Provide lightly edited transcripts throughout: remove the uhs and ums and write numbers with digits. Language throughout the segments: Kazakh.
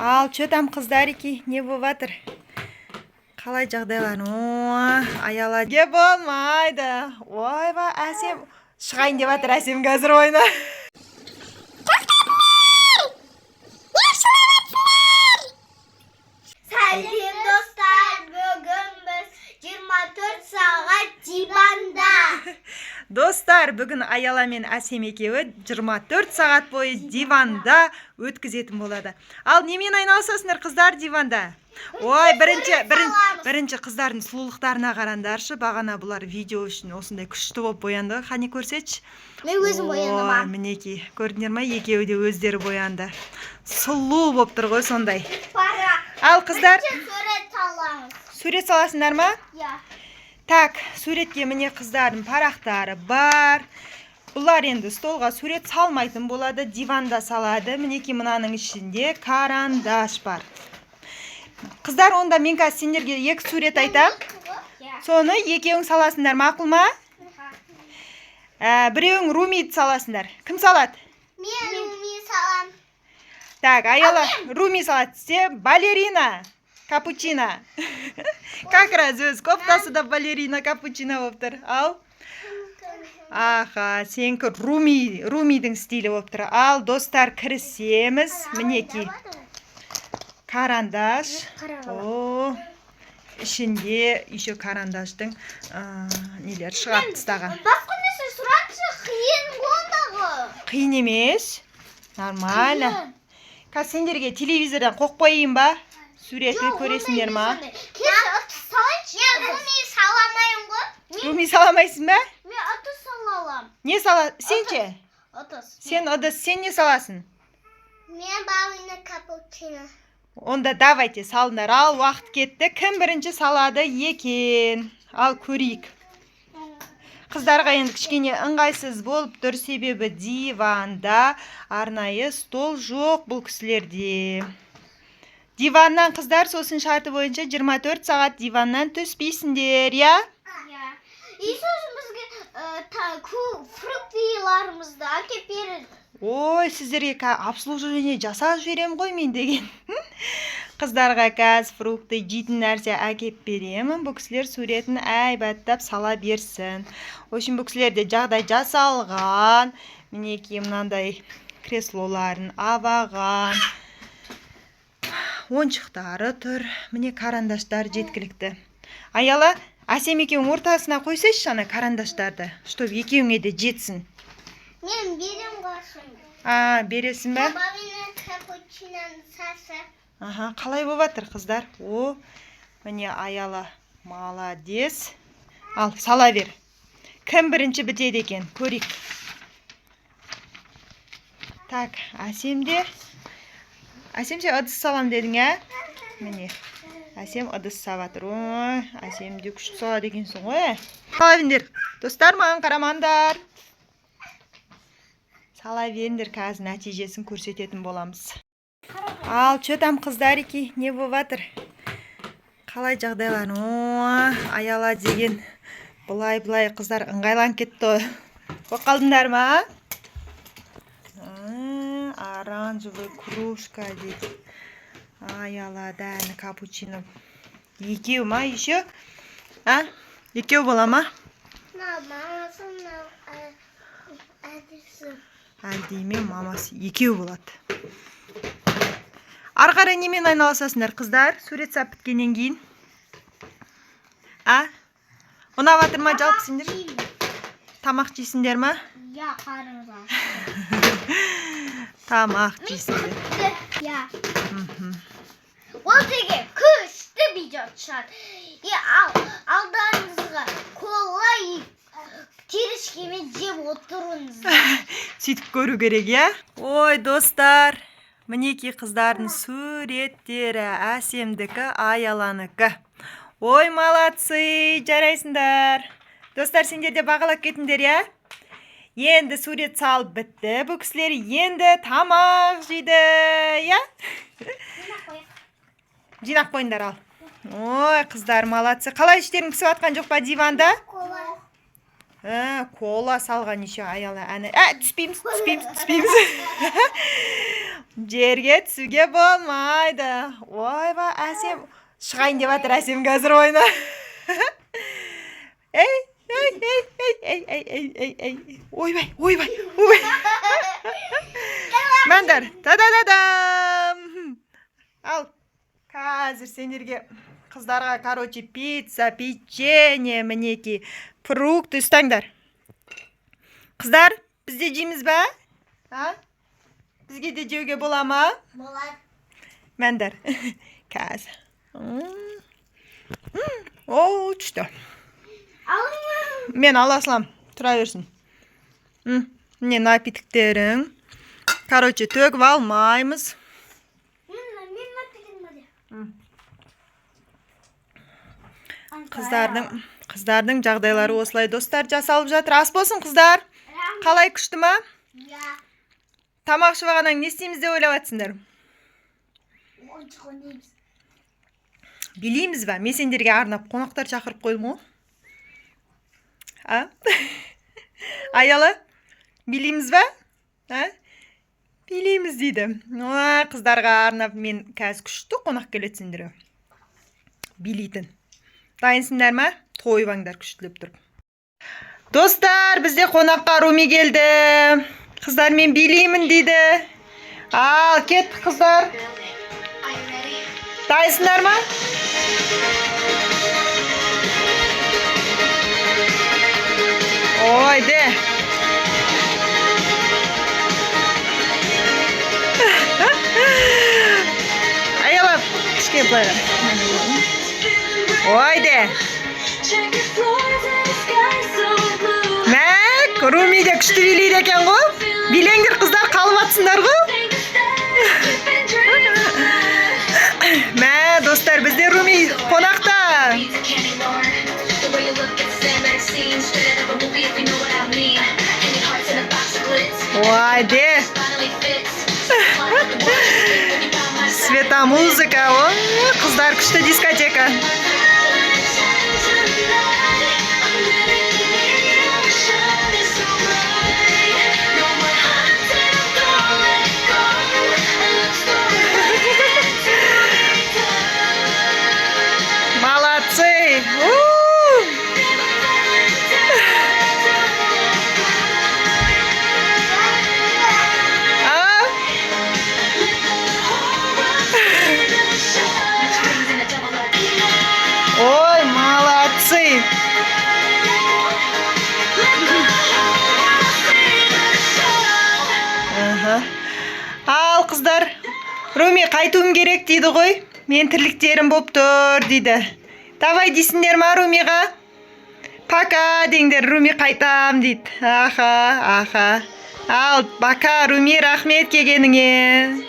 Ал, что там қыздарики, не болыватыр? Қалай жағдайлар? Аяла ге болмайды. Ойба, Әсем шығайын деп жатыр, Әсем қазір ойна. Сәлем достар, бүгін біз 24 сағат диванда. Достар, бүгін Аяла мен Әсем екеуі 24 сағат бойы диванда өткізетін болады. Ал немен айналысасыңдар қыздар диванда? Ой, бірінші қыздардың сұлулықтарына қараңдаршы. Бағана бұлар видео үшін осындай күшті болып боянды. Қане көрсетші. Мен өзім бояндым. Ой, мінекей. Көрдіңдер ме? Екеуі де өздері боянды. Сұлу болып тұр ғой сондай. Ал қыздар, Сурет аламыз. сурет саласыңдар ма? Так, суретке міне қыздардың парақтары бар. Бұлар енді столға сурет салмайтын болады, диванда салады. Мінекей мынаның ішінде карандаш бар. Қыздар, онда мен қазір сендерге екі сурет айтам. Соны екеуің саласыңдар, мақұл ма? Біреуің Румиді саласыңдар. Кім салады? Мен Руми салам. Так, Аяла Руми салады. Сен балерина, капучино. Как раз өз кофтасы да балерина, капучино болып тұр. Ал? Аха, сенкі Румидің стилі болып тұр. Ал, достар, кірісеміз. Мінекей. Карандаш. О, ішінде еще карандаштың нелер шығарып тастаған. Басқа нәрсе сұратшы, қиын ондағы. Қиын емес. Нормально. Қазір сендерге телевизордан қоқ қойайын ба? Суретті көресіңдер ма? Салайыншы. Мен Руми саламайын ғой. Руми саламайсың ба? Мен ыдыс салалам. Не сала? Сенше? Ыдыс. Сен ыдыс, сен не саласың? Мен балина капучино. Онда давайте салыңдар. Ал, уақыт кетті. Кім бірінші салады екен? Ал, көрейік. Қыздарға енді кішкене ыңғайсыз болып тұр, себебі диванда арнайы стол жоқ бұл кісілерде. Диваннан қыздар, сосын шарты бойынша 24 сағат диваннан түспейсіңдер, я? И сосын бізге фруктиларымызды әкеп береді. Ой, сіздерге обслуживание жасап жіберем ғой мен деген. Қыздарға қазір фрукты жейтін нәрсе әкеп беремін. Бұл кісілер суретін әйбаттап сала берсін. Общем, бұл кісілерде жағдай жасалған. Мінекей мынандай креслоларын абаған. Ойыншықтары тұр. Міне карандаштар жеткілікті. Аяла, Әсем екеуің ортасына қойсайшы ана карандаштарды, чтоб екеуіңе де жетсін. Мен берем ғашым. Бересің бе? Балина капучиноның сасы. Қалай болып жатыр қыздар? О, міне Аяла маладес. Ал, сала бер. Кім бірінші бітеді екен? Көрейік. Так, Әсемде. Әсем сен ыдыс салам дедің, ә? Міне, Әсем ыдыс салатыр. Ой, Әсемде күшті салады екенсің ғой. Сала беріңдер. Достар, маған қарамаңдар. Сала беріңдер, қазір нәтижесін көрсететін боламыз. Ал, что там қыздарики, не болып жатыр? Қалай жағдайлар? Аяла деген бұлай қыздар ыңғайланып кетті. Қоқ қалдыңдар ма? Оранжевый кружка дейді. Аяла дәні капучино. Екеу ма еще? Екеу бола ма? Мамасын әдісі. Әлдеймен мамасы екеу болады. Арқара немен айналысасыңдар қыздар? Сурет сап біткеннен кейін. Ұнап жатыр ма жалпы сендер? Тамақ жейсіңдер ма? Я, қарыңызға. Тамақ жейсіңдер. Я. Ол деген күшті видео шығады. Алдарыңызға кола терешкемен жеп отырыңыз. Сөйтіп көру керек, я? Ой, достар, мінекей қыздардың суреттері, Әсемдікі, Аяланыкі. Ой, молодцы, жарайсыңдар. Достар, сендер де бағалап кетіңдер, я? Енді сурет салып бітті. Бұл кісілер енді тамақ жейді, я? Жинақ қойыңдар ал. Ой, қыздар, молодцы. Қалай іштерің пісіп атқан жоқ па диванда? Кола салған еще Аяла әні. Түспейміз. Жерге түсуге болмайды. Ойбай, әсем. Шығайын деп жатыр әсем қазір ойна. Ей, ей, ей, ей, ей, ей, ей, ей. Ойбай, ойбай, ойбай. Мәндар, та-да-да-дам. Ал, қазір сендерге қыздарға, короче, пицца, печенье, мінеки, фрукт ұстаңдар. Қыздар, бізде жейміз ба? Бізге де жеуге бола ма? Болады. Мәндар, қазір. О, түшті. Мен аласылам, тұра берсін. Міне напитіктерің. Короче, төгіп алмаймыз. Қыздардың жағдайлары осылай достар жасалып жатыр. Ас болсын қыздар. Қалай күшті ма? Тамақ ішіп алғаннан не істейміз деп ойлап жатсыңдар? Билейміз ба? Мен сендерге арнап қонақтар шақырып қойдым ғой. Аяла, билейміз ба? Билейміз дейді. Қыздарға арнап мен қазір күшті қонақ келеді сендерге. Билейтін. Дайынсыңдар ма? Тойбаңдар күштілеп тұрып. Достар, бізде қонаққа Руми келді. Қыздар, мен билеймін дейді. Ал, кет қыздар. Дайынсыңдар ма? Ойде. Аялап, кішкене былайға. Ойде. Мәк, Руми де күшті билейді екен ғой. Билеңдер қыздар, қалып атсыңдар ғой. Мә, достар, бізде Руми қонақта. Ойде. Света музыка, қыздар күшті дискотека. Молодцы! Ой, молодцы! Ал, қыздар, Руми қайтуым керек дейді ғой. Мен тірліктерім боп тұр дейді. Давай дейсіңдер ма Румиға? Пока деңдер, Руми қайтам дейді. Аха. Ал, бака Руми, рахмет келгеніңе.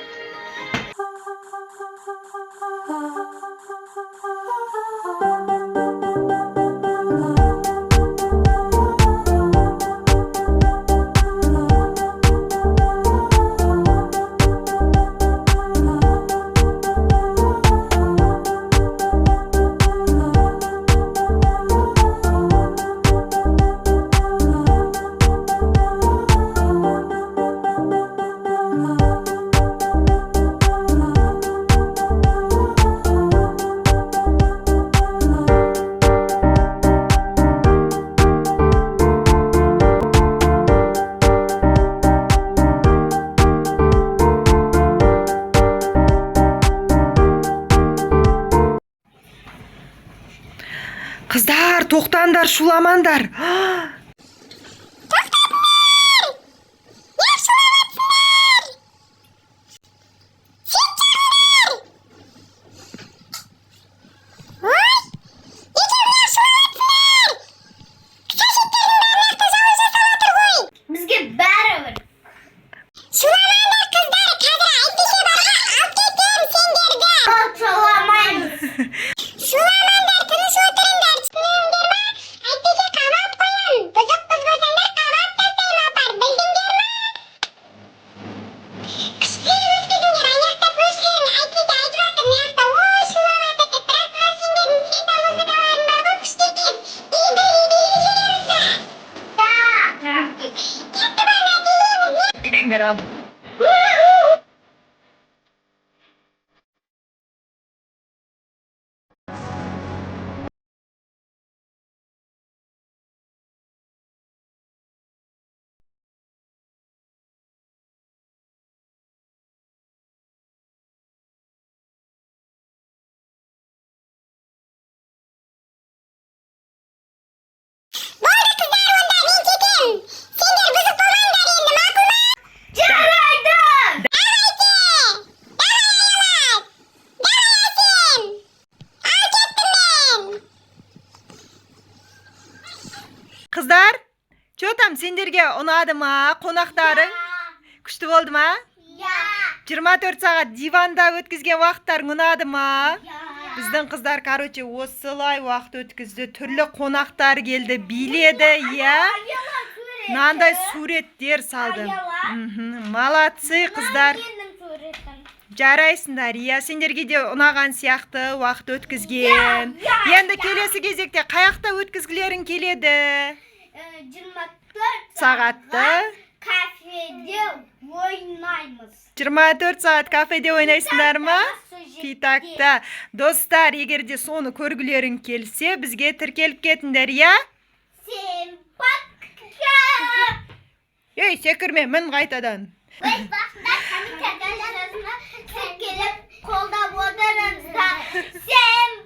Қыздар, тоқтандар, шуламандар. Бізге бәрібір. Шуламаңдар қыздар, қазір әйтпесе барға алып кетем сендерді. Шуламаймыз. Шуламаңдар, тыныш отырыңдар. Түсіндіңдер ма? Әйтпесе қамап қоям. Бұзық қыз болсаңдар қамап тастаймын апар. Білдіңдер ма? Кішкене өткізіңдер, аяқтап өшірің. Әйтпесе айтып жатыр, мияқта ой шулап жатыр. Бірақ мына сендердің света музыкаларың бар ғой күшті екен. Үйді жүреміз. Кетті бана деймін. Берам. сендерге ұнады ма? Қонақтарың күшті болды ма? 24 сағат диванда өткізген уақыттарың ұнады ма? Біздің қыздар, короче, осылай уақыт өткізді. Түрлі қонақтар келді, биледі, иә? Мынандай суреттер салды. Молодцы, қыздар. Жарайсыңдар, иә, сендерге де ұнаған сияқты уақыт өткізген. Енді келесі кезекте қаяқта өткізгілерің келеді? 24 Сағатты кафеде ойнаймыз. 24 сағат кафеде ойнайсыңдар ма? Питакта. Достар, егер де соны көргілерің келсе, бізге тіркеліп кетіңдер, иә? Сен баққа. Ей, секірме, мін қайтадан. Өз бақында комментария жазына тіркеліп қолдап отырыңыздар. Сен